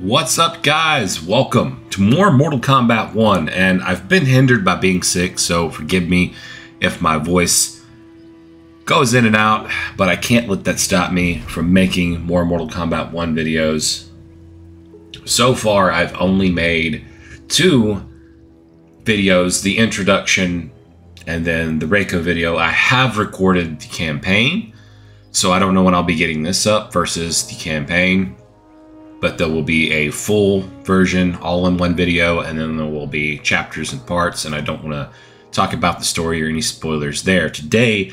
What's up, guys? Welcome to more Mortal Kombat 1, and I've been hindered by being sick, so forgive me if my voice goes in and out, but I can't let that stop me from making more Mortal Kombat 1 videos. So far, I've only made 2 videos, the introduction and then the Reiko video. I have recorded the campaign, so I don't know when I'll be getting this up versus the campaign. But there will be a full version all in one video, and then there will be chapters and parts, and I don't want to talk about the story or any spoilers there. Today,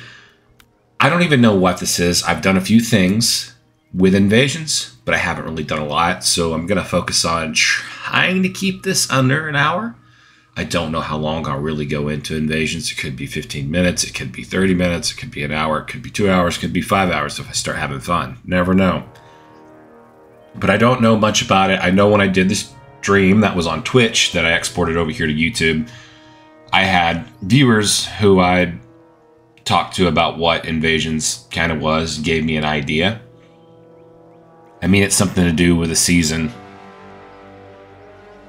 I don't even know what this is. I've done a few things with invasions, but I haven't really done a lot, so I'm going to focus on trying to keep this under an hour. I don't know how long I'll really go into invasions. It could be 15 minutes, it could be 30 minutes, it could be an hour, it could be 2 hours, it could be 5 hours if I start having fun. Never know. But I don't know much about it. I know when I did this stream that was on Twitch that I exported over here to YouTube, I had viewers who I'd talked to about what Invasions kind of was, gave me an idea. I mean, it's something to do with a season.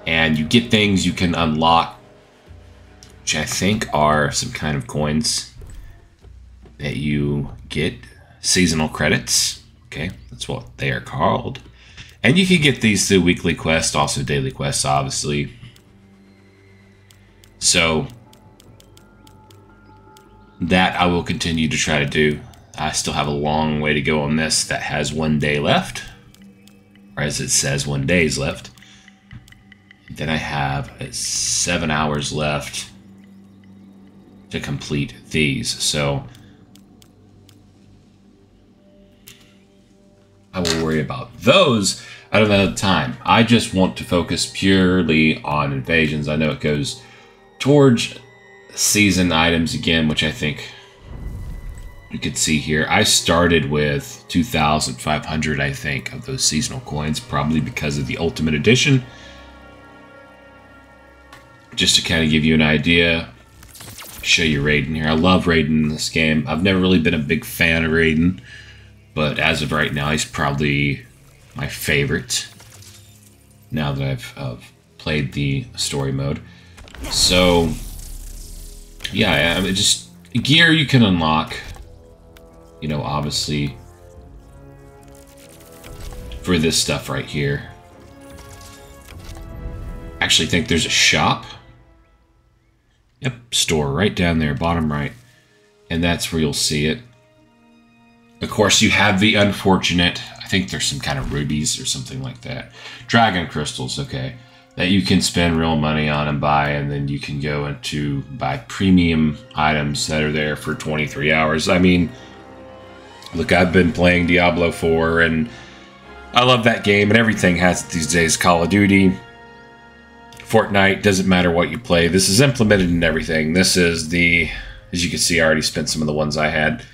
And you get things you can unlock, which I think are some kind of coins that you get. Seasonal credits. Okay, that's what they are called. And you can get these through weekly quests, also daily quests, obviously. So, that I will continue to try to do. I still have a long way to go on this that has 1 day left. Or as it says, 1 day's left. Then I have 7 hours left to complete these. So, I will worry about those at another time. I just want to focus purely on invasions. I know it goes towards season items again, which I think you could see here. I started with 2,500, I think, of those seasonal coins, probably because of the Ultimate Edition. Just to kind of give you an idea, show you Raiden here. I love Raiden in this game. I've never really been a big fan of Raiden, but as of right now, he's probably my favorite now that I've played the story mode. So, yeah, just gear you can unlock, you know, obviously, for this stuff right here. Actually think there's a shop. Yep, store right down there, bottom right. And that's where you'll see it. Of course, you have the unfortunate, I think there's some kind of rubies or something like that. Dragon crystals, okay, that you can spend real money on and buy, and then you can go into buy premium items that are there for 23 hours. I mean, look, I've been playing Diablo 4, and I love that game, and everything has it these days. Call of Duty, Fortnite, doesn't matter what you play. This is implemented in everything. This is the, as you can see, I already spent some of the ones I had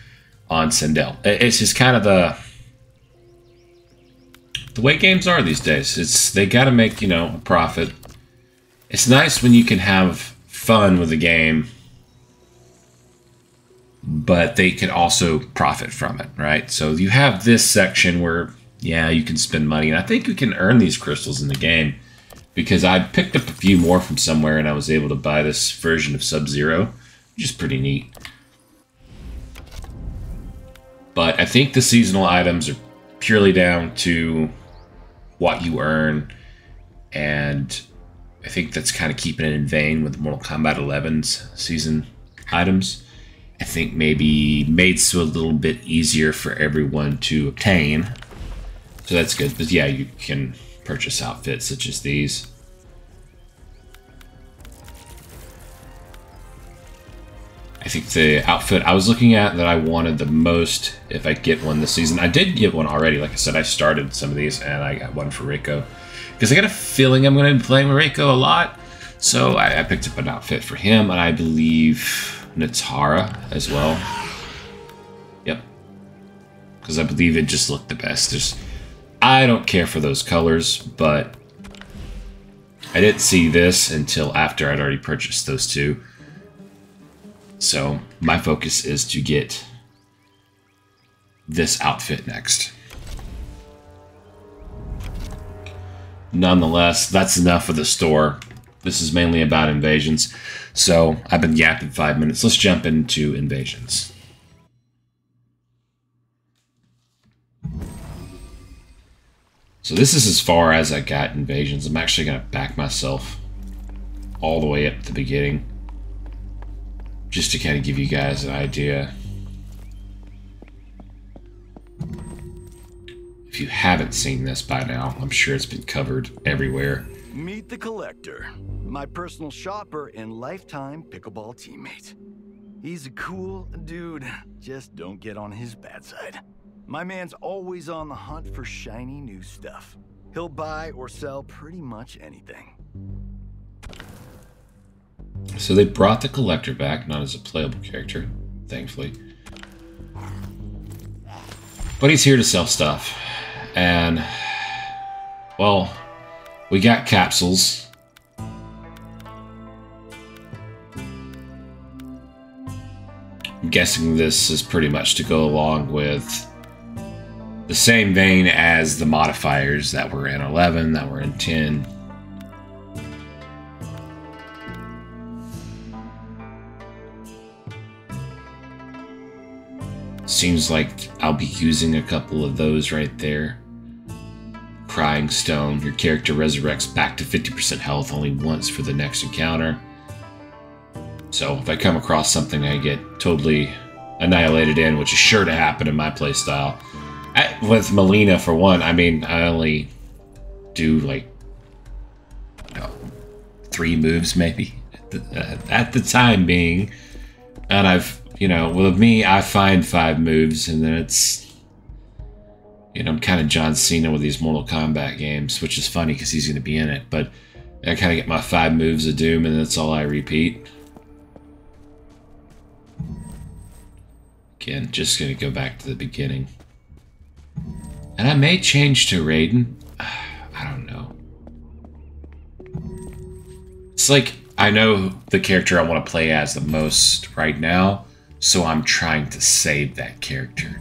on Sindel. It's just kind of the way games are these days. They got to make, you know, a profit. It's nice when you can have fun with the game, but they can also profit from it, right? So you have this section where, yeah, you can spend money, and I think you can earn these crystals in the game because I picked up a few more from somewhere, and I was able to buy this version of Sub-Zero, which is pretty neat. But I think the seasonal items are purely down to what you earn, and I think that's kind of keeping it in vein with Mortal Kombat 11's season items. I think maybe made so a little bit easier for everyone to obtain, so that's good. But yeah, you can purchase outfits such as these. I think the outfit I was looking at that I wanted the most, if I get one this season, I did get one already. Like I said, I started some of these, and I got one for Reiko. Because I got a feeling I'm going to be playing with Reiko a lot. So I picked up an outfit for him, and I believe Natara as well. Yep. Because I believe it just looked the best. I don't care for those colors, but I didn't see this until after I'd already purchased those two. So my focus is to get this outfit next. nonetheless, that's enough of the store. This is mainly about invasions. So I've been yapping 5 minutes. Let's jump into invasions. So this is as far as I got invasions. I'm actually going to back myself all the way up to the beginning, just to kind of give you guys an idea. If you haven't seen this by now, I'm sure it's been covered everywhere. Meet the Collector, my personal shopper and lifetime pickleball teammate. He's a cool dude, just don't get on his bad side. My man's always on the hunt for shiny new stuff. He'll buy or sell pretty much anything. So they brought the Collector back, not as a playable character, thankfully. But he's here to sell stuff. And, well, we got capsules. I'm guessing this is pretty much to go along with the same vein as the modifiers that were in 11, that were in 10. Seems like I'll be using a couple of those right there. Crying Stone. Your character resurrects back to 50% health only once for the next encounter. So if I come across something I get totally annihilated in, which is sure to happen in my playstyle. With Melina, for one, I mean, I only do like 3 moves maybe at the time being. And I've, with me, I find 5 moves, and then it's, I'm kind of John Cena with these Mortal Kombat games, which is funny because he's going to be in it, but I kind of get my 5 moves of doom, and that's all I repeat. Again, just going to go back to the beginning. And I may change to Raiden. I don't know. It's like, I know the character I want to play as the most right now, so I'm trying to save that character.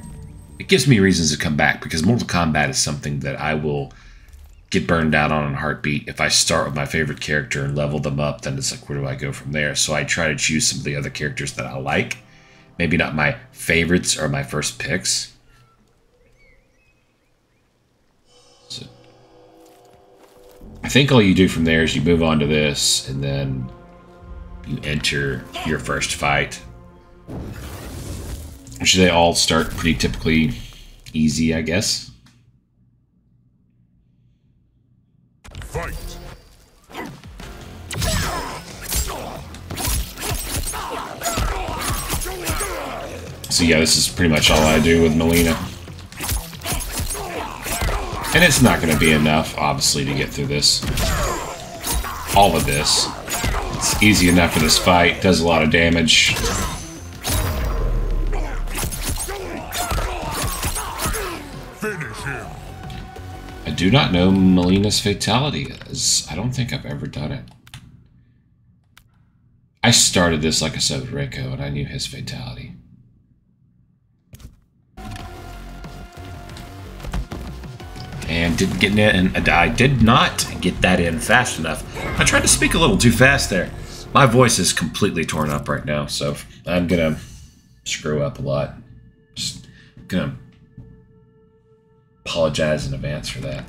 It gives me reasons to come back, because Mortal Kombat is something that I will get burned out on in a heartbeat. If I start with my favorite character and level them up, then it's like, where do I go from there? So I try to choose some of the other characters that I like. Maybe not my favorites or my first picks. So I think all you do from there is you move on to this, and then you enter your first fight. Which they all start pretty typically easy, I guess. Fight. So yeah, this is pretty much all I do with Melina. And it's not going to be enough, obviously, to get through this. All of this. It's easy enough for this fight, does a lot of damage. Finish him. I do not know Melina's fatality is. I don't think I've ever done it. I started this, like I said, with Rico, and I knew his fatality. And didn't get in. I did not get that in fast enough. I tried to speak a little too fast there. My voice is completely torn up right now, so I'm gonna screw up a lot. Just gonna apologize in advance for that.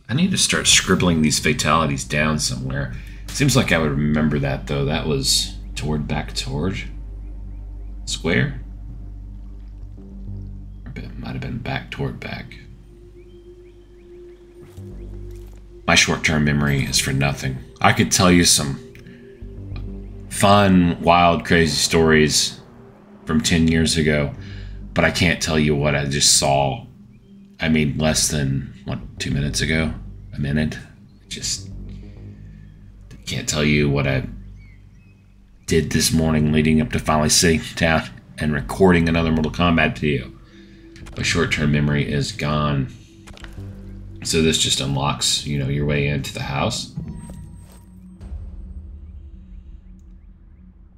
I need to start scribbling these fatalities down somewhere. Seems like I would remember that, though. That was back toward square? Or it might have been back toward back. My short-term memory is for nothing. I could tell you some fun, wild, crazy stories from 10 years ago, but I can't tell you what I just saw. I mean, less than, what, 2 minutes ago? A minute? Just can't tell you what I did this morning leading up to finally sitting down and recording another Mortal Kombat video. My short-term memory is gone. So this just unlocks, your way into the house.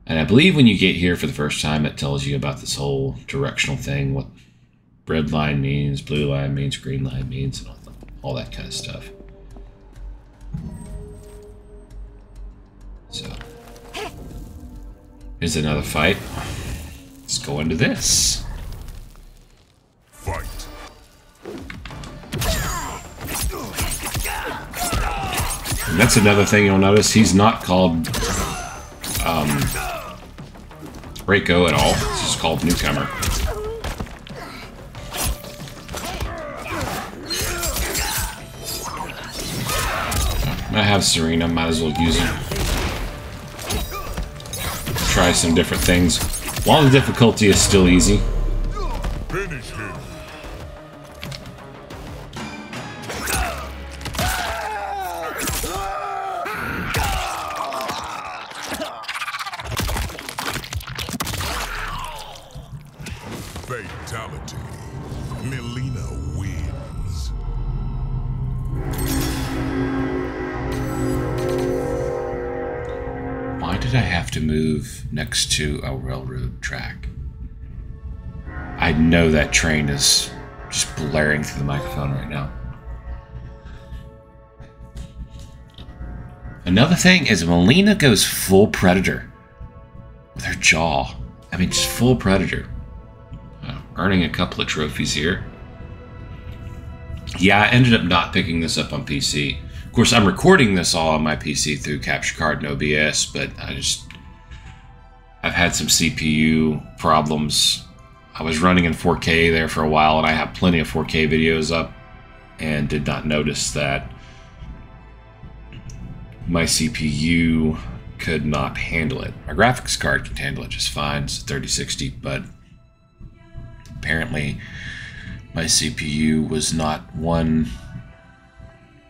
And I believe when you get here for the first time, it tells you about this whole directional thing, what red line means, blue line means, green line means, and all that kind of stuff. So, here's another fight. Let's go into this. Fight. And that's another thing you'll notice. He's not called Reiko at all. He's just called Newcomer. I have Serena, might as well use it. Try some different things. While the difficulty is still easy. Finish him. Fatality. Melina wins. Why did I have to move next to a railroad track? I know that train is just blaring through the microphone right now. Another thing is Melina goes full Predator with her jaw. I mean, just full Predator. Earning a couple of trophies here. Yeah, I ended up not picking this up on PC. Of course, I'm recording this all on my PC through Capture Card and OBS, but I've had some CPU problems. I was running in 4K there for a while, and I have plenty of 4K videos up, and did not notice that my CPU could not handle it. My graphics card can handle it just fine. It's 3060, but apparently my CPU was not one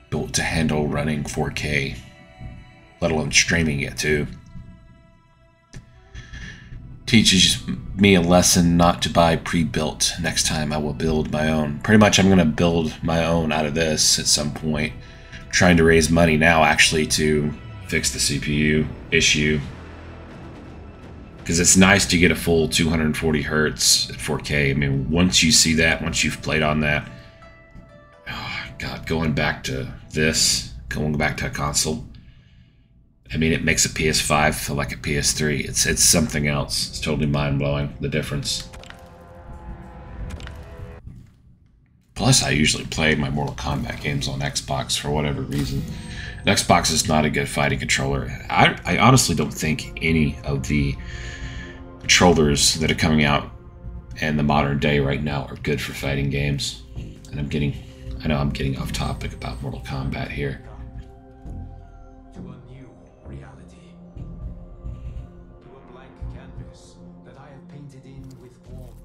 built to handle running 4K, let alone streaming it too. Teaches me a lesson not to buy pre-built. Next time I will build my own. Pretty much I'm going to build my own out of this at some point. I'm trying to raise money now actually to fix the CPU issue. Because it's nice to get a full 240 hertz at 4K. I mean, once you see that, once you've played on that, oh God, going back to this, going back to a console, I mean, it makes a PS5 feel like a PS3. It's something else. It's totally mind-blowing, the difference. Plus, I usually play my Mortal Kombat games on Xbox for whatever reason. And Xbox is not a good fighting controller. I honestly don't think any of the controllers that are coming out in the modern day right now are good for fighting games. And I know I'm getting off topic about Mortal Kombat here. To a new reality. To a blank canvas that I have painted in with warmth.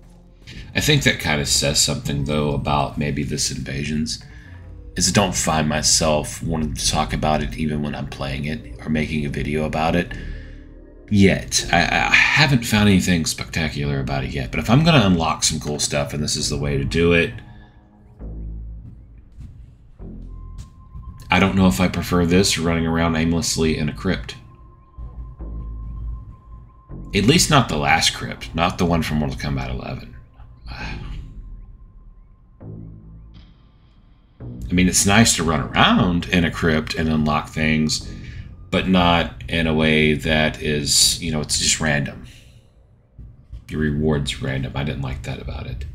I think that kind of says something, though, about maybe this Invasions, is I don't find myself wanting to talk about it even when I'm playing it or making a video about it yet. I haven't found anything spectacular about it yet, but if I'm going to unlock some cool stuff and this is the way to do it, I don't know if I prefer this or running around aimlessly in a crypt. At least not the last crypt, not the one from Mortal Kombat 11. I mean, it's nice to run around in a crypt and unlock things, but not in a way that is, you know, it's just random. Your reward's random. I didn't like that about it.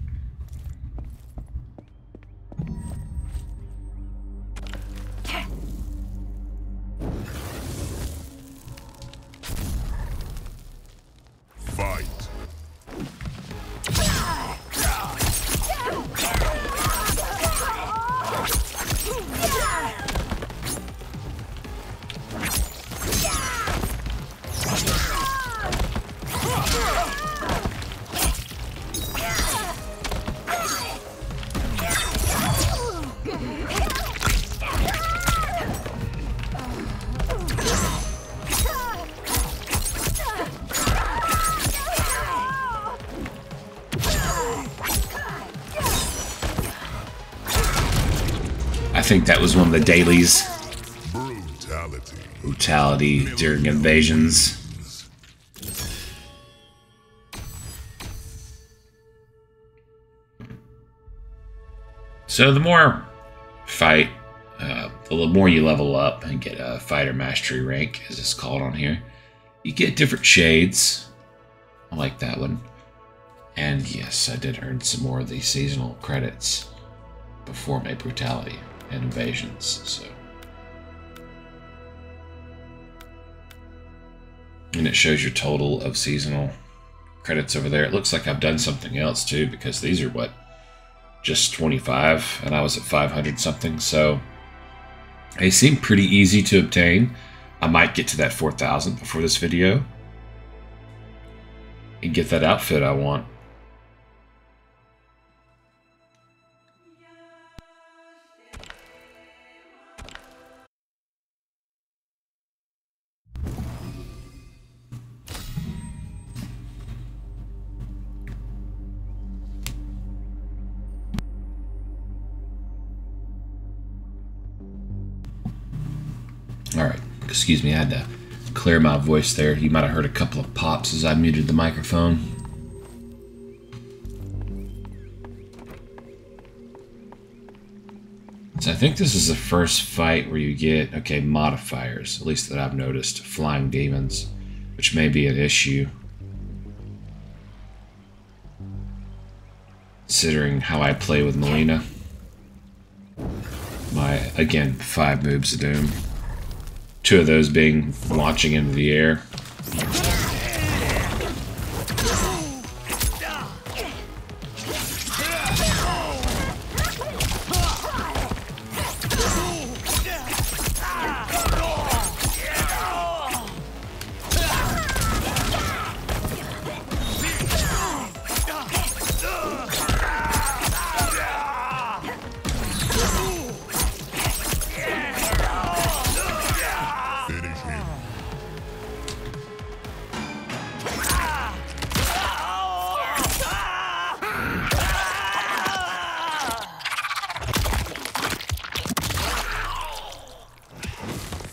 Fight. I think that was one of the dailies. Brutality. Brutality during invasions. So the more fight, the more you level up and get a fighter mastery rank, as it's called on here, you get different shades. I like that one. And yes, I did earn some more of the seasonal credits before my brutality and invasions. So, and it shows your total of seasonal credits over there. It looks like I've done something else too, because these are what, just 25, and I was at 500 something. So they seem pretty easy to obtain. I might get to that 4,000 before this video and get that outfit I want. Alright, excuse me, I had to clear my voice there. You might have heard a couple of pops as I muted the microphone. So I think this is the first fight where you get, okay, modifiers, at least that I've noticed, flying demons, which may be an issue, considering how I play with Melina. My, again, 5 moves of doom. 2 of those being launching into the air.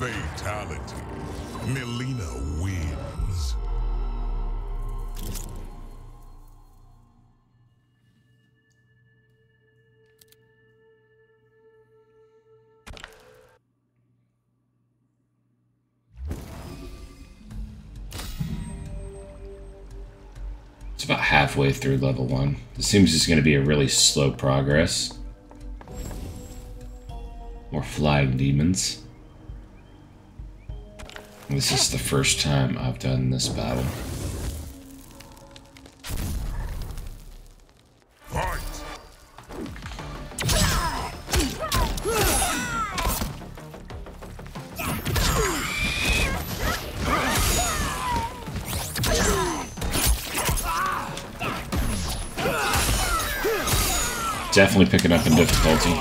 Fatality. Melina wins. It's about halfway through level 1. It seems it's going to be a really slow progress. More flying demons. This is the first time I've done this battle. Fight! Definitely picking up in difficulty.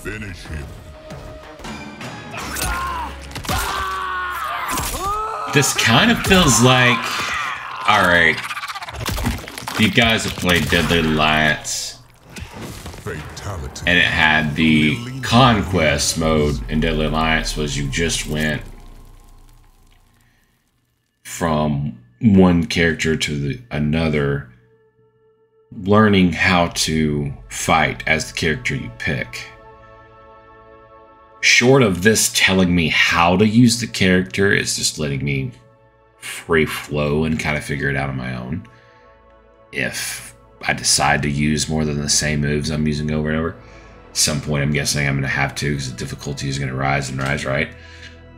Finish him. This kind of feels like, alright, you guys have played Deadly Alliance, Fatality. and it had the conquest mode in Deadly Alliance was you just went from one character to another, learning how to fight as the character you pick. Short of this telling me how to use the character, it's just letting me free flow and kind of figure it out on my own. If I decide to use more than the same moves I'm using over and over, at some point I'm guessing I'm going to have to, because the difficulty is going to rise and rise, right?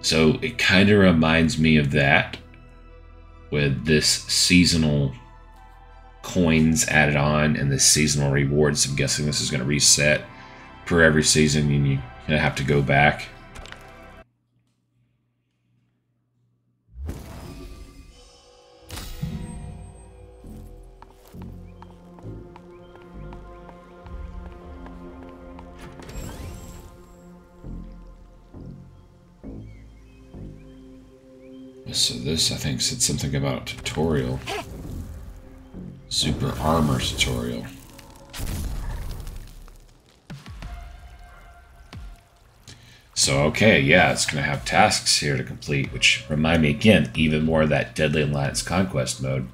So it kind of reminds me of that, with this seasonal coins added on and the seasonal rewards. I'm guessing this is going to reset for every season, and you're going to have to go back. So this, I think, said something about a tutorial. Super armor tutorial. So, okay, yeah, it's going to have tasks here to complete, which remind me again, even more of that Deadly Alliance Conquest mode.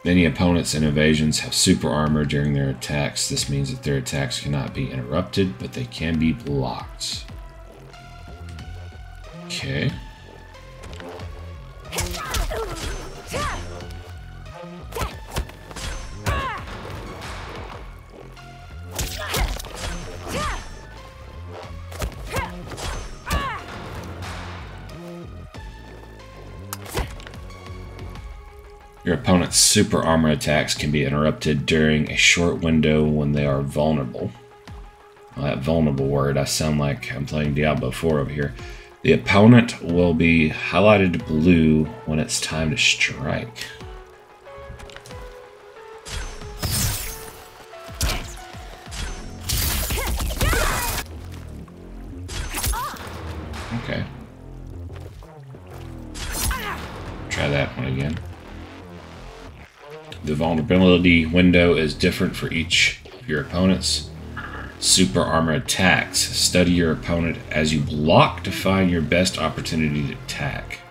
Many opponents and invasions have super armor during their attacks. This means that their attacks cannot be interrupted, but they can be blocked. Okay. Your opponent's super armor attacks can be interrupted during a short window when they are vulnerable. Well, that vulnerable word, I sound like I'm playing Diablo 4 over here. The opponent will be highlighted blue when it's time to strike. Okay. Try that one again. The vulnerability window is different for each of your opponents. Super armor attacks. Study your opponent as you block to find your best opportunity to attack.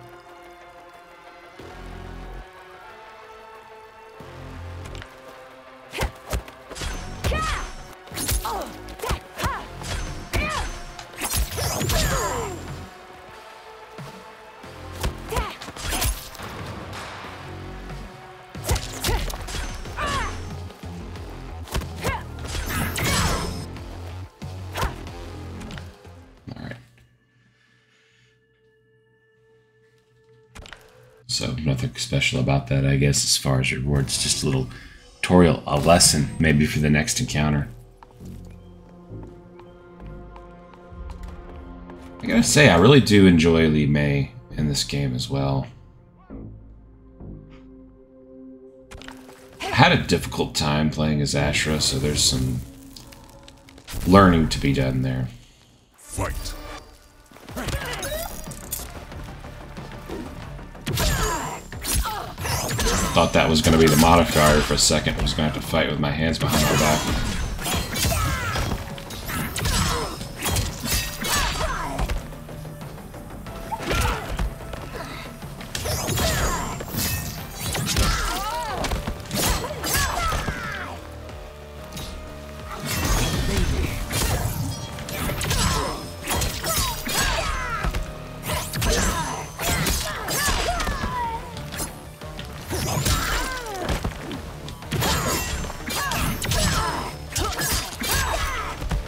So nothing special about that, I guess, as far as rewards. Just a little tutorial, a lesson, maybe for the next encounter. I gotta say, I really do enjoy Li Mei in this game as well. I had a difficult time playing as Ashra, so there's some learning to be done there. Fight. Thought that was going to be the modifier for a second. I was going to have to fight with my hands behind my back.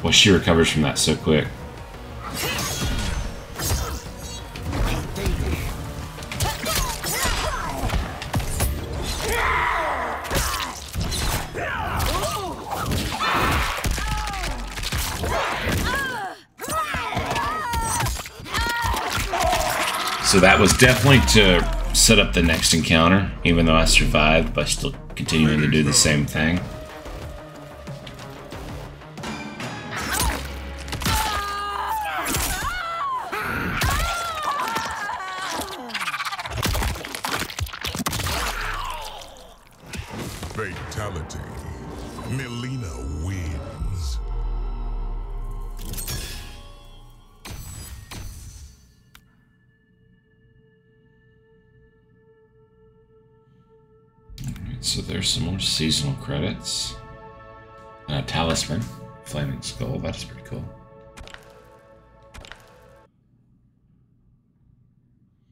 Well, she recovers from that so quick. So that was definitely to set up the next encounter, even though I survived by still continuing to do the same thing. Fatality. Melina wins. Alright, so there's some more seasonal credits. And a talisman. Flaming skull, that's pretty cool.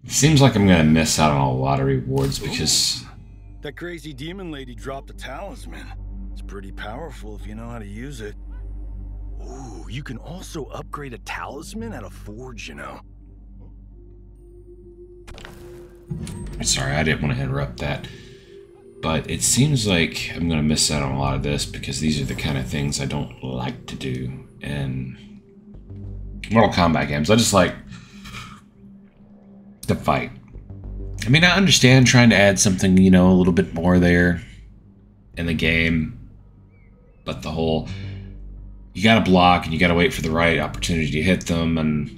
It seems like I'm gonna miss out on a lot of rewards because... That crazy demon lady dropped a talisman. It's pretty powerful if you know how to use it. Ooh, you can also upgrade a talisman at a forge, you know. Sorry, I didn't want to interrupt that. But it seems like I'm going to miss out on a lot of this because these are the kind of things I don't like to do in Mortal Kombat games. I just like to fight. I mean, I understand trying to add something, you know, a little bit more there in the game. But the whole, you gotta block and you gotta wait for the right opportunity to hit them, and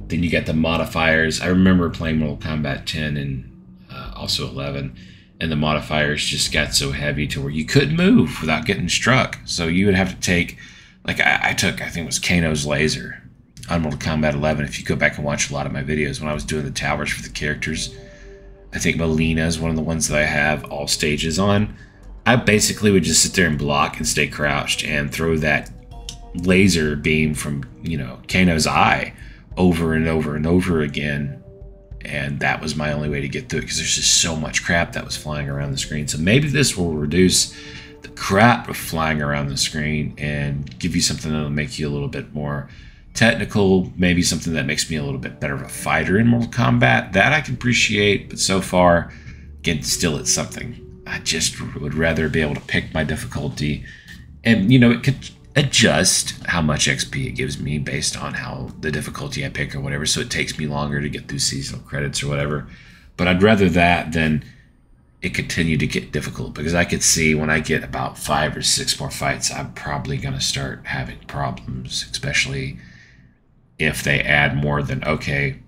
then you get the modifiers. I remember playing Mortal Kombat 10 and also 11, and the modifiers just got so heavy to where you couldn't move without getting struck. So you would have to take, like I took, I think it was Kano's laser on Mortal Kombat 11. If you go back and watch a lot of my videos when I was doing the towers for the characters, I think Melina is one of the ones that I have all stages on. I basically would just sit there and block and stay crouched and throw that laser beam from, you know, Kano's eye over and over and over again. And that was my only way to get through it, because there's just so much crap that was flying around the screen. So maybe this will reduce the crap of flying around the screen and give you something that'll make you a little bit more technical, maybe something that makes me a little bit better of a fighter in Mortal Kombat. That I can appreciate, but so far, again, still it's something. I just would rather be able to pick my difficulty, and, you know, it could adjust how much XP it gives me based on how the difficulty I pick or whatever, so it takes me longer to get through seasonal credits or whatever. But I'd rather that than it continue to get difficult, because I could see when I get about 5 or 6 more fights, I'm probably going to start having problems, especially if they add more than, okay,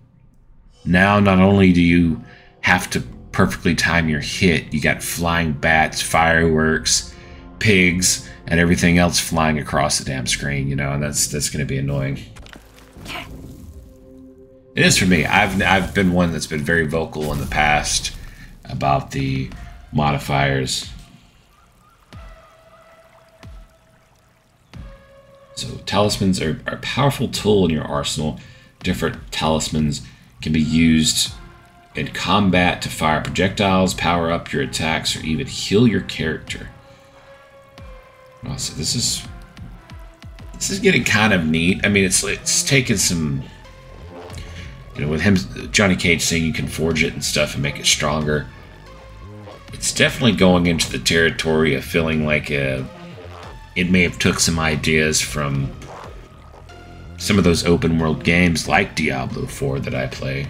now not only do you have to perfectly time your hit, you got flying bats, fireworks, pigs, and everything else flying across the damn screen, you know, and that's going to be annoying. It is for me. I've been one that's been very vocal in the past about the modifiers. So talismans are a powerful tool in your arsenal. Different talismans can be used in combat to fire projectiles, power up your attacks, or even heal your character. Oh, so this is getting kind of neat. I mean, it's taken some, you know, with him, Johnny Cage saying you can forge it and stuff and make it stronger. It's definitely going into the territory of feeling like it may have took some ideas from some of those open world games like Diablo 4 that I play,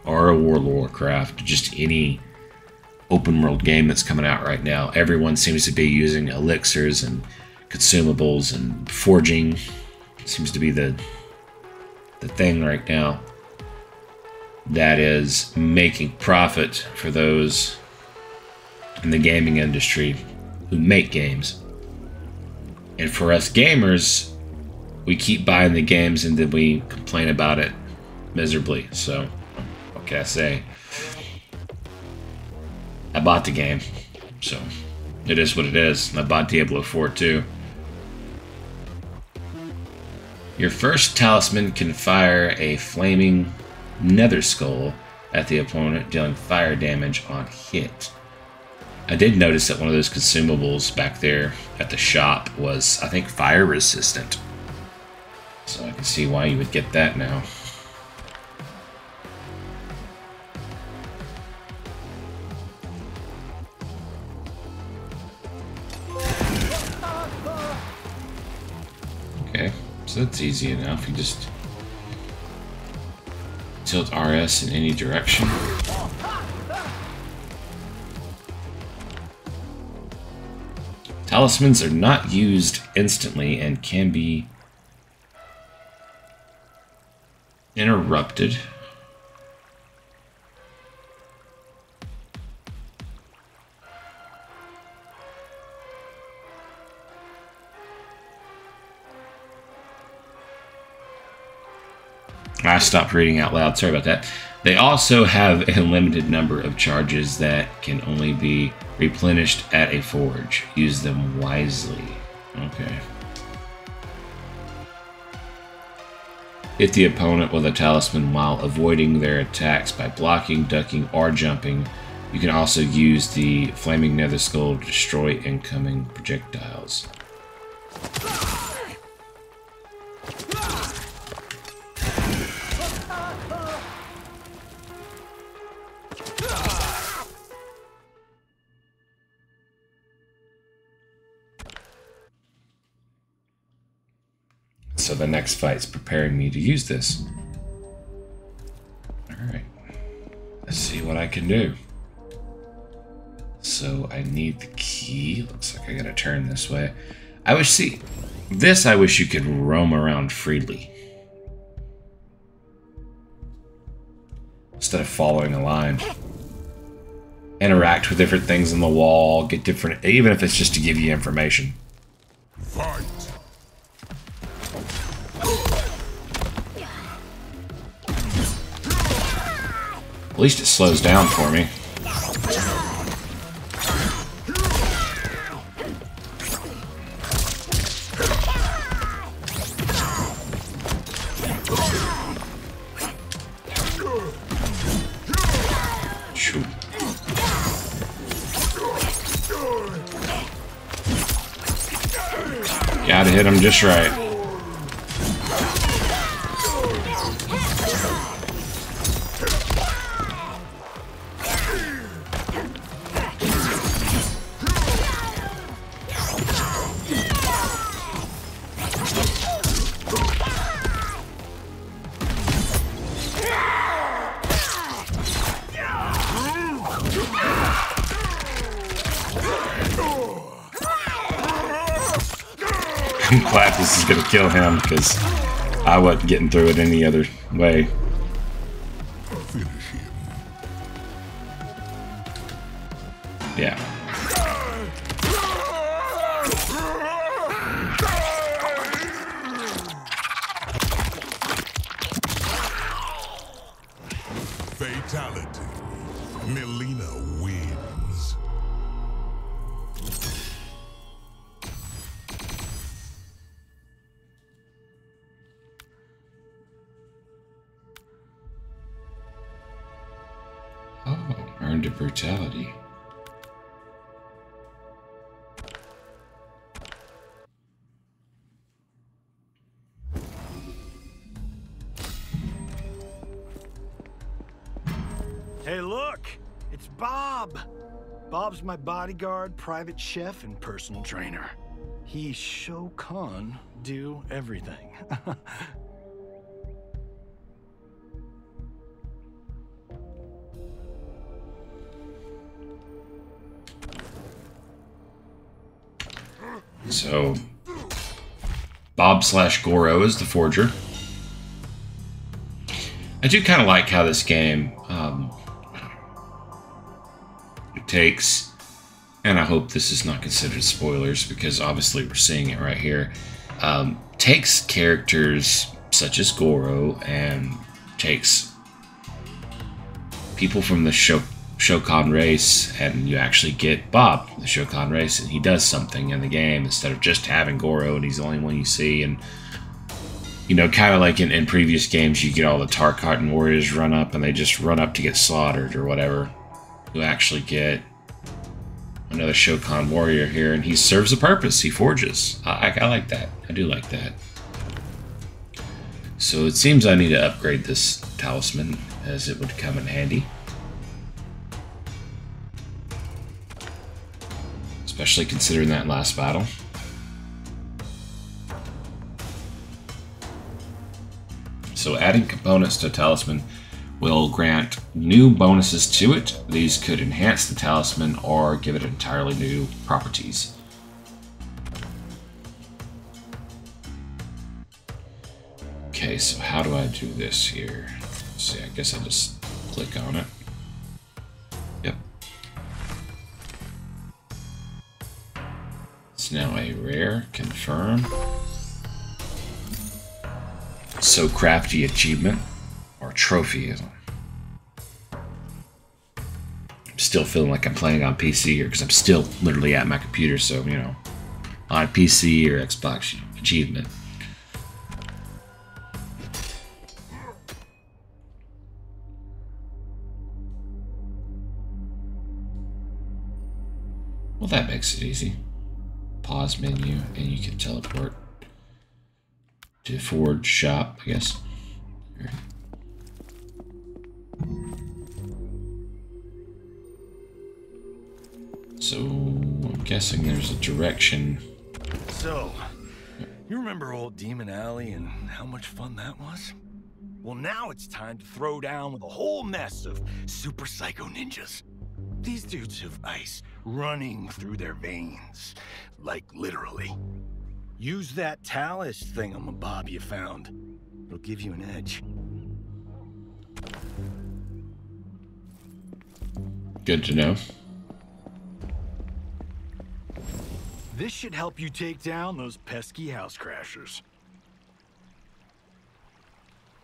or a World of Warcraft, just any open world game that's coming out right now. Everyone seems to be using elixirs and consumables, and forging seems to be the thing right now that is making profit for those in the gaming industry who make games. And for us gamers, we keep buying the games and then we complain about it miserably. So what can I say? I bought the game, so it is what it is. I bought Diablo 4 too. Your first talisman can fire a flaming nether skull at the opponent, dealing fire damage on hit. I did notice that one of those consumables back there at the shop was, I think, fire resistant. So I can see why you would get that now. Okay, so that's easy enough. You just tilt RS in any direction. Talismans are not used instantly and can be interrupted. I stopped reading out loud, sorry about that. They also have a limited number of charges that can only be replenished at a forge. Use them wisely. Okay. Hit the opponent with a talisman while avoiding their attacks by blocking, ducking, or jumping. You can also use the Flaming Nether Skull to destroy incoming projectiles. So the next fight's preparing me to use this. Alright. Let's see what I can do. So I need the key. Looks like I gotta turn this way. I wish you could roam around freely, instead of following a line. interact with different things on the wall, get different, even if it's just to give you information. Fight. At least it slows down for me. Shoot. Gotta hit him just right. I'm glad this is gonna kill him, because I wasn't getting through it any other way. Finish him. Yeah. Fatality. Melina wins. Oh, earned a brutality. Hey, look! It's Bob! Bob's my bodyguard, private chef, and personal trainer. He show Khan do everything. So, Bob/Goro is the forger. I do kind of like how this game takes, and I hope this is not considered spoilers because obviously we're seeing it right here, takes characters such as Goro and takes people from the Shokan race, and you actually get Bob, the Shokan race, and he does something in the game instead of just having Goro and he's the only one you see. And you know, kind of like in previous games, you get all the Tarkatan warriors run up and they just run up to get slaughtered or whatever. You actually get another Shokan warrior here, and he serves a purpose. He forges. I like that. I do like that. So it seems I need to upgrade this talisman, as it would come in handy. Especially considering that last battle. So adding components to a talisman will grant new bonuses to it. These could enhance the talisman or give it entirely new properties. Okay, so how do I do this here? Let's see, I guess I just click on it. Yep. It's now a rare, confirm. So crafty achievement, or trophy. I'm still feeling like I'm playing on PC here because I'm still literally at my computer, so you know, on PC or Xbox achievement. Well, that makes it easy. Pause menu, and you can teleport to Forge shop, I guess. Here. So I'm guessing there's a direction. So, you remember old Demon Alley and how much fun that was? Well, now it's time to throw down with a whole mess of super psycho ninjas. These dudes have ice running through their veins, like literally. Use that Talus thingamabob you found. It'll give you an edge. Good to know. This should help you take down those pesky house crashers.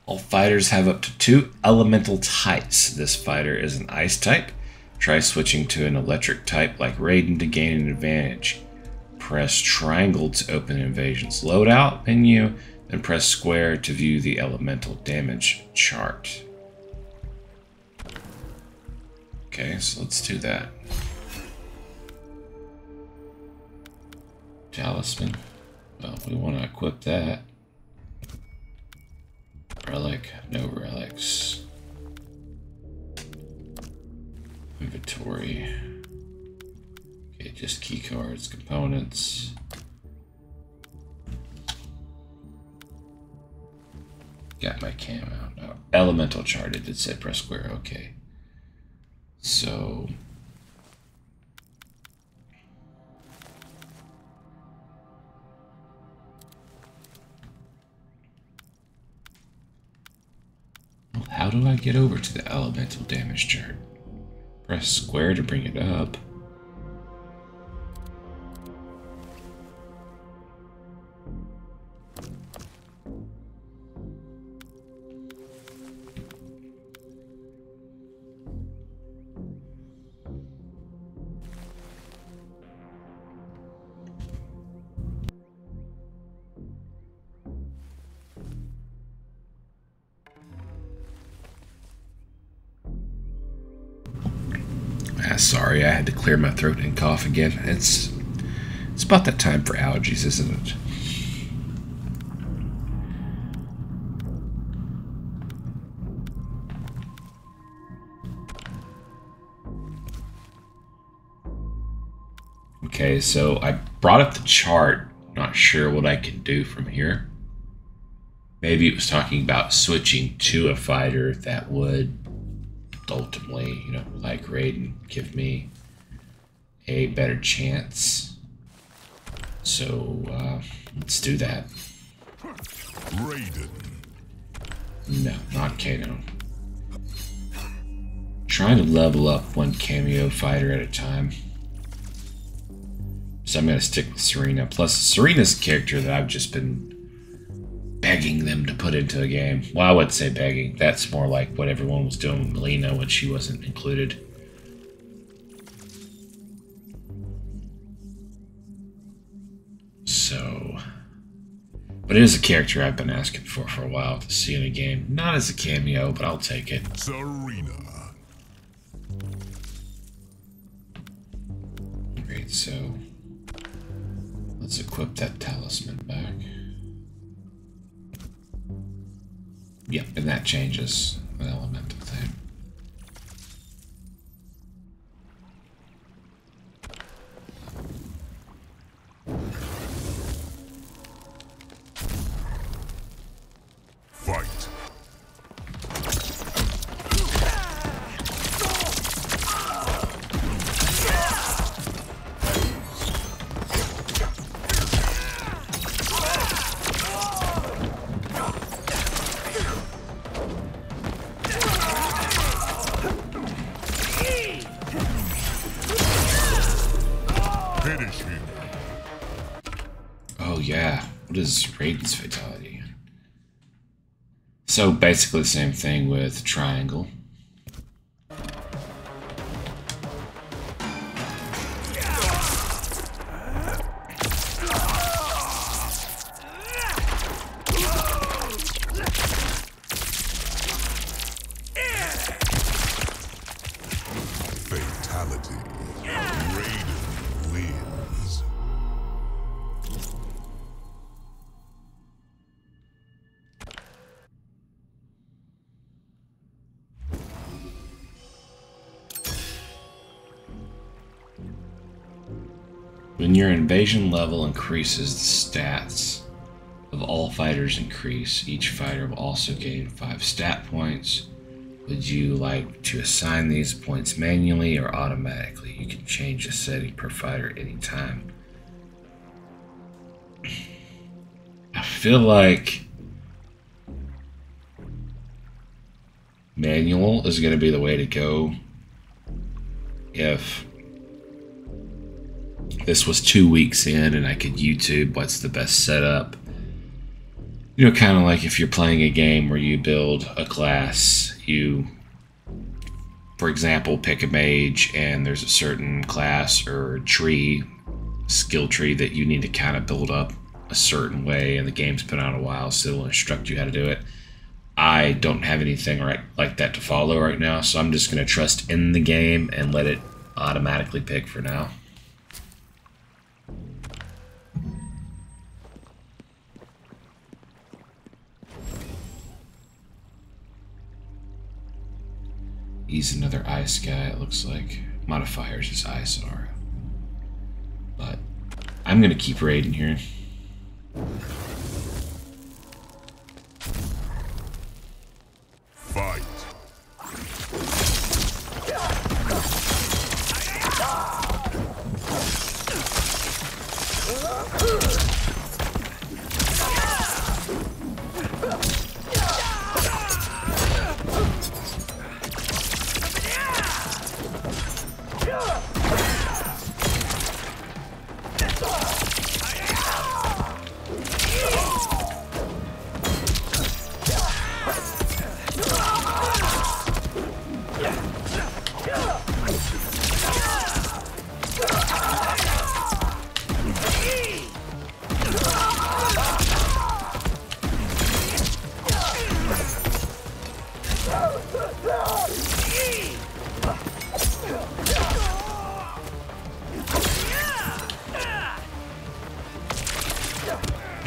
All fighters have up to 2 elemental types. This fighter is an ice type. Try switching to an electric type like Raiden to gain an advantage. Press triangle to open Invasion's loadout menu, then press square to view the elemental damage chart. Okay, so let's do that. Talisman. Well, we want to equip that. Relic, no relics. Inventory. Okay, just key cards, components. Got my camo. No, elemental chart. It did say press square. Okay. So. How do I get over to the elemental damage chart? Press square to bring it up. Sorry, I had to clear my throat and cough again. It's about that time for allergies, isn't it? Okay, so I brought up the chart. Not sure what I can do from here. Maybe it was talking about switching to a fighter that would ultimately, you know, like Raiden, give me a better chance. So, let's do that. Raiden. No, not Kano. Trying to level up one cameo fighter at a time. So I'm going to stick with Serena. Plus, Serena's a character that I've just been begging them to put into a game. Well, I wouldn't say begging. That's more like what everyone was doing with Melina when she wasn't included. So, but it is a character I've been asking for a while to see in a game. Not as a cameo, but I'll take it. Serena. Great, so let's equip that talisman back. Yep, and that changes the elemental thing. Fight. Finish him. Oh yeah, what is Raiden's fatality? So basically the same thing with triangle. Fatality. Raiden wins. When your invasion level increases, the stats of all fighters increase. Each fighter will also gain 5 stat points. Would you like to assign these points manually or automatically? You can change the setting per fighter anytime. I feel like manual is going to be the way to go. if this was 2 weeks in and I could YouTube what's the best setup. You know, kind of like if you're playing a game where you build a class, you, for example, pick a mage and there's a certain class or tree, skill tree that you need to kind of build up a certain way, and the game's been out a while, so it'll instruct you how to do it. I don't have anything like that to follow right now, so I'm just going to trust in the game and let it automatically pick for now. He's another ice guy, it looks like. Modifiers is ice aura. But I'm going to keep raiding here. Fight.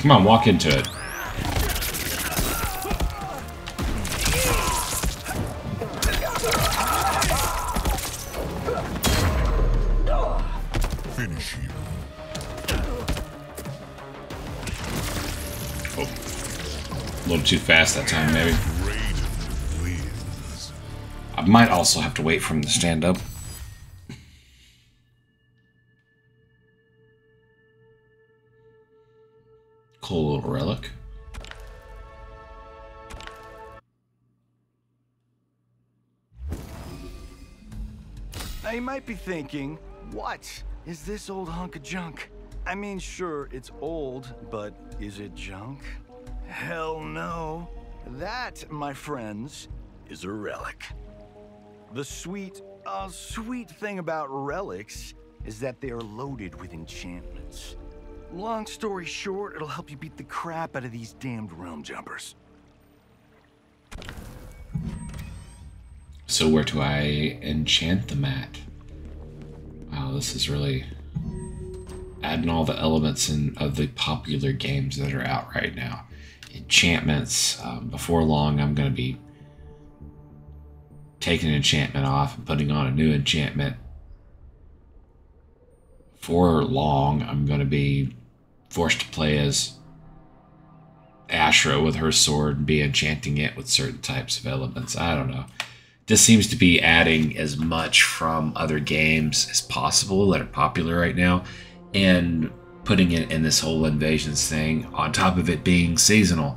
Come on, walk into it. Finish him. Oh, a little too fast that time, maybe. Raiden wins. I might also have to wait for him to stand up. Cool little relic. Now you might be thinking, what is this old hunk of junk? I mean, sure, it's old, but is it junk? Hell no. That, my friends, is a relic. The sweet thing about relics is that they are loaded with enchantments. Long story short, it'll help you beat the crap out of these damned realm jumpers. So where do I enchant them at? Wow, this is really adding all the elements of the popular games that are out right now. Enchantments. Before long, I'm going to be taking an enchantment off and putting on a new enchantment. For long, I'm going to be forced to play as Ashra with her sword and be enchanting it with certain types of elements. I don't know. This seems to be adding as much from other games as possible that are popular right now and putting it in this whole invasions thing on top of it being seasonal.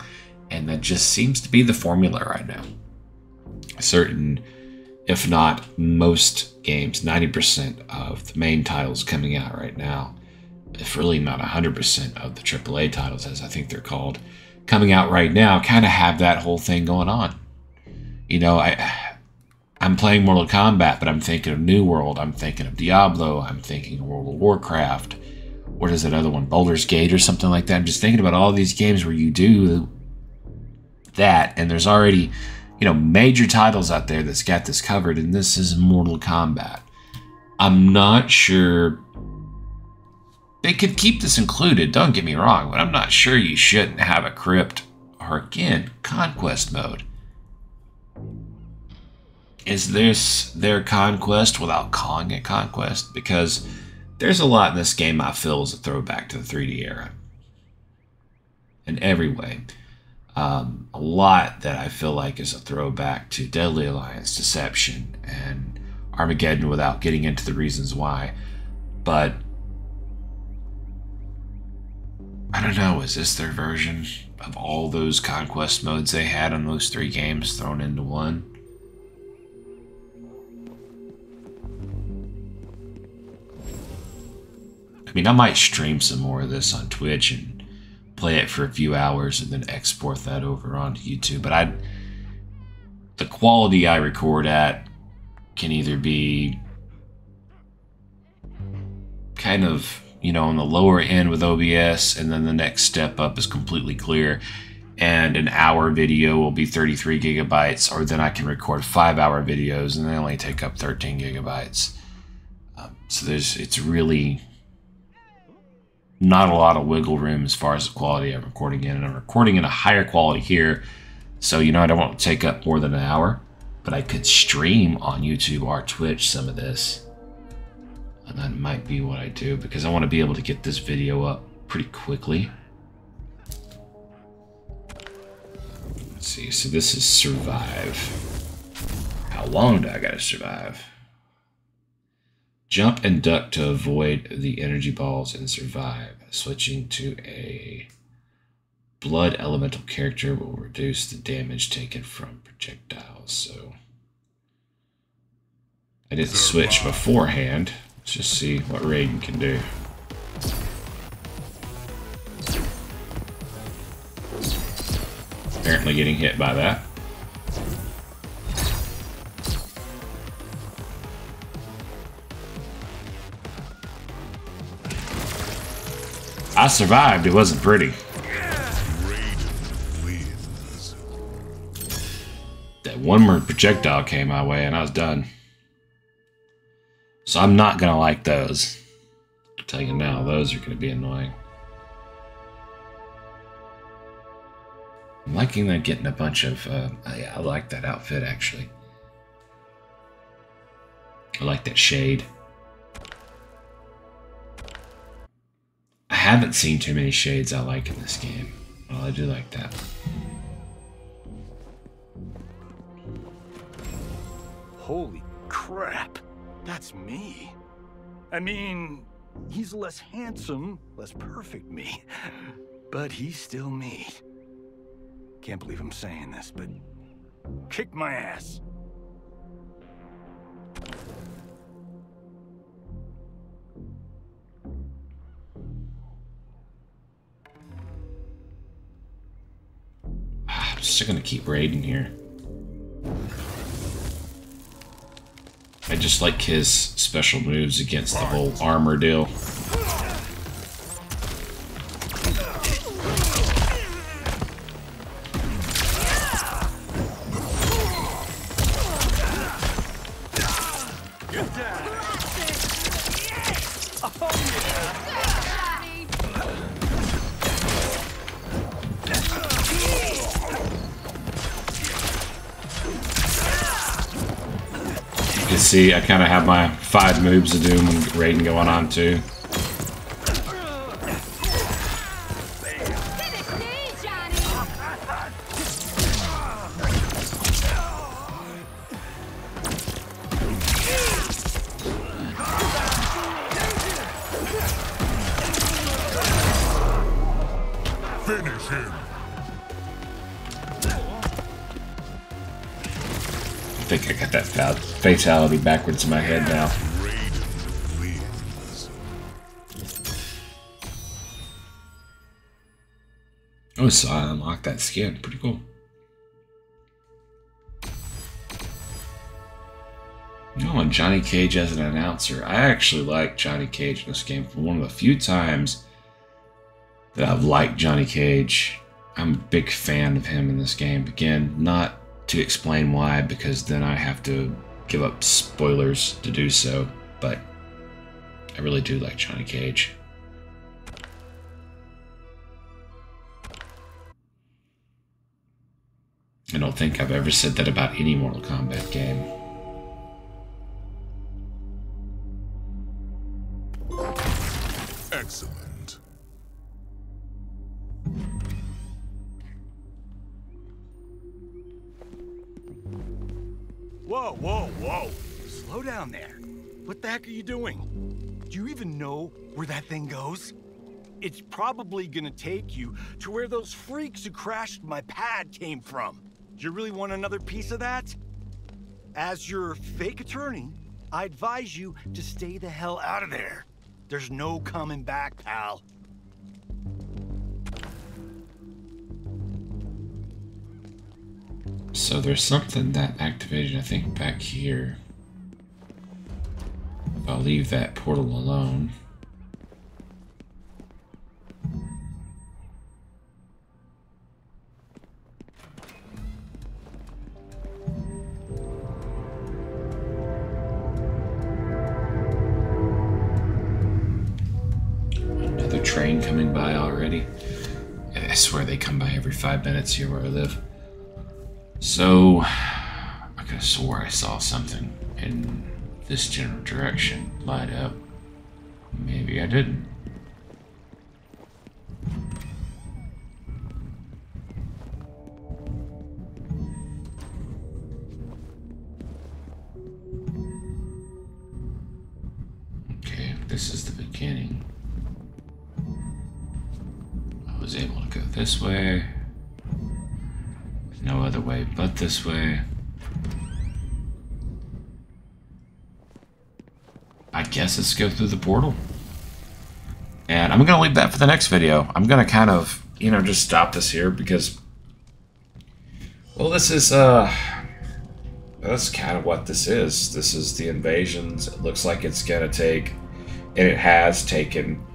And that just seems to be the formula right now. Certain, if not most games, 90% of the main titles coming out right now, if really not 100% of the AAA titles, as I think they're called, coming out right now, kind of have that whole thing going on. You know, I'm playing Mortal Kombat, but I'm thinking of New World, I'm thinking of Diablo, I'm thinking of World of Warcraft. What is that other one? Baldur's Gate or something like that. I'm just thinking about all these games where you do that, and there's already, you know, major titles out there that's got this covered, and this is Mortal Kombat. I'm not sure they could keep this included, don't get me wrong, but I'm not sure you shouldn't have a crypt or, again, conquest mode. Is this their conquest without calling it conquest? Because there's a lot in this game I feel is a throwback to the 3D era. In every way. A lot that I feel like is a throwback to Deadly Alliance, Deception, and Armageddon without getting into the reasons why. But I don't know, is this their version of all those conquest modes they had on those 3 games thrown into one? I mean, I might stream some more of this on Twitch and play it for a few hours and then export that over onto YouTube. But the quality I record at can either be kind of, on the lower end with OBS, and then the next step up is completely clear, and an hour video will be 33 gigabytes, or then I can record 5-hour videos and they only take up 13 gigabytes. So it's really not a lot of wiggle room as far as the quality I'm recording in, and I'm recording in a higher quality here, so I don't want to take up more than an hour, but I could stream on YouTube or Twitch some of this, and that might be what I do, because I want to be able to get this video up pretty quickly. Let's see, so this is survive. How long do I gotta survive? Jump and duck to avoid the energy balls and survive. Switching to a blood elemental character will reduce the damage taken from projectiles. So I didn't switch beforehand. Let's just see what Raiden can do. Apparently getting hit by that. I survived. It wasn't pretty. That one more projectile came my way and I was done. So I'm not going to like those. I'll tell you now, those are going to be annoying. I'm liking that getting a bunch of... I like that outfit, actually. I like that shade. I haven't seen too many shades I like in this game. Well, I do like that. Holy crap, that's me. I mean, he's less handsome, less perfect me, but he's still me. Can't believe I'm saying this, but kick my ass. I'm still gonna keep Raiden here. I just like his special moves against the whole armor deal. See, I kind of have my 5 moves of doom and Raiden going on too. Finish him. I think I got that fatality backwards in my head now. Oh, so I unlocked that skin. Pretty cool. No, and Johnny Cage as an announcer. I actually like Johnny Cage in this game. For one of the few times that I've liked Johnny Cage, I'm a big fan of him in this game. Again, not to explain why, because then I have to give up spoilers to do so, but I really do like Johnny Cage. I don't think I've ever said that about any Mortal Kombat game. Excellent. Whoa, whoa, whoa. Slow down there. What the heck are you doing? Do you even know where that thing goes? It's probably gonna take you to where those freaks who crashed my pad came from. Do you really want another piece of that? As your fake attorney, I advise you to stay the hell out of there. There's no coming back, pal. So there's something that activated, I think, back here. If I'll leave that portal alone. Another train coming by already. I swear they come by every 5 minutes here where I live. So, I could have swore I saw something in this general direction light up. Maybe I didn't. Okay, this is the beginning. I was able to go this way. No other way but this way. I guess let's go through the portal. And I'm going to leave that for the next video. I'm going to kind of, you know, just stop this here because, well, this is, that's kind of what this is. This is the invasions. It looks like it's going to take, and it has taken,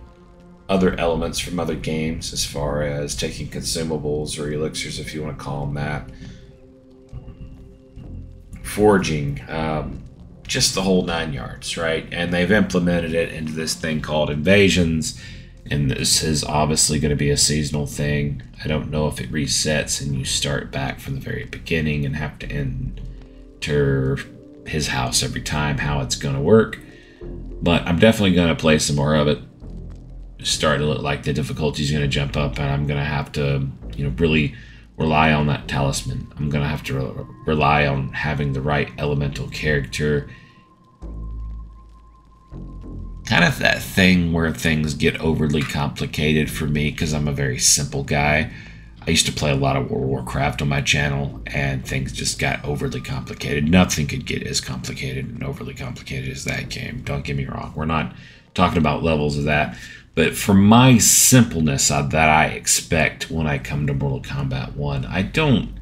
other elements from other games as far as taking consumables or elixirs, if you want to call them that, foraging, just the whole 9 yards, right? And they've implemented it into this thing called invasions, and this is obviously going to be a seasonal thing. I don't know if it resets and you start back from the very beginning and have to enter his house every time, how it's going to work, but I'm definitely going to play some more of it. Starting to look like the difficulty is going to jump up, and I'm going to have to, you know, really rely on that talisman. I'm going to have to rely on having the right elemental character. Kind of that thing where things get overly complicated for me because I'm a very simple guy. I used to play a lot of World of Warcraft on my channel, and things just got overly complicated. Nothing could get as complicated and overly complicated as that game. Don't get me wrong. We're not talking about levels of that. But for my simpleness that I expect when I come to Mortal Kombat 1, I don't,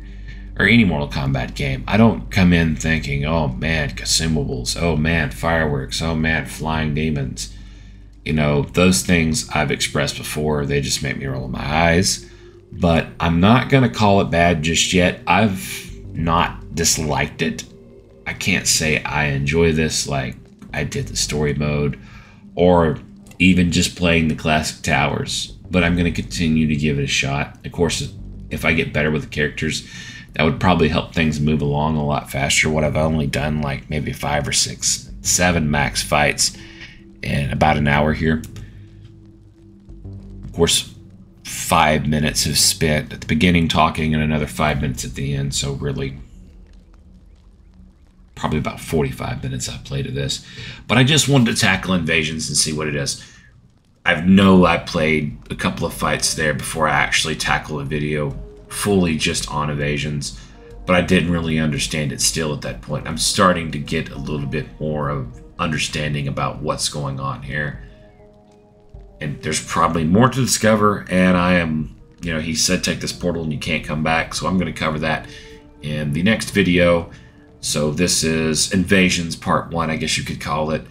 or any Mortal Kombat game, I don't come in thinking, oh man, consumables, oh man, fireworks, oh man, flying demons. You know, those things I've expressed before, they just make me roll my eyes. But I'm not going to call it bad just yet. I've not disliked it. I can't say I enjoy this like I did the story mode, or even just playing the classic towers, but I'm going to continue to give it a shot. Of course, if I get better with the characters, that would probably help things move along a lot faster. What I've only done like maybe 5 or 6, 7 max fights in about an hour here. Of course, 5 minutes have spent at the beginning talking and another 5 minutes at the end, so really probably about 45 minutes I've played of this. But I just wanted to tackle invasions and see what it is. I played a couple of fights there before I actually tackle a video fully just on evasions, but I didn't really understand it still at that point. I'm starting to get a little bit more of understanding about what's going on here. And there's probably more to discover, and I am, you know, he said take this portal and you can't come back, so I'm going to cover that in the next video. So this is Invasions Part 1, I guess you could call it.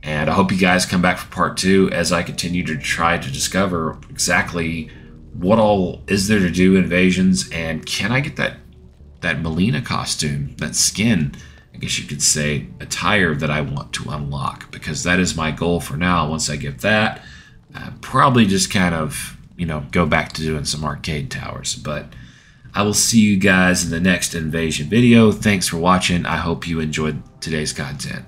And I hope you guys come back for Part 2 as I continue to try to discover exactly what all is there to do in Invasions, and can I get that Melina costume, that skin, I guess you could say, attire that I want to unlock, because that is my goal for now. Once I get that, probably just kind of, you know, go back to doing some arcade towers. But I will see you guys in the next Invasion video. Thanks for watching. I hope you enjoyed today's content.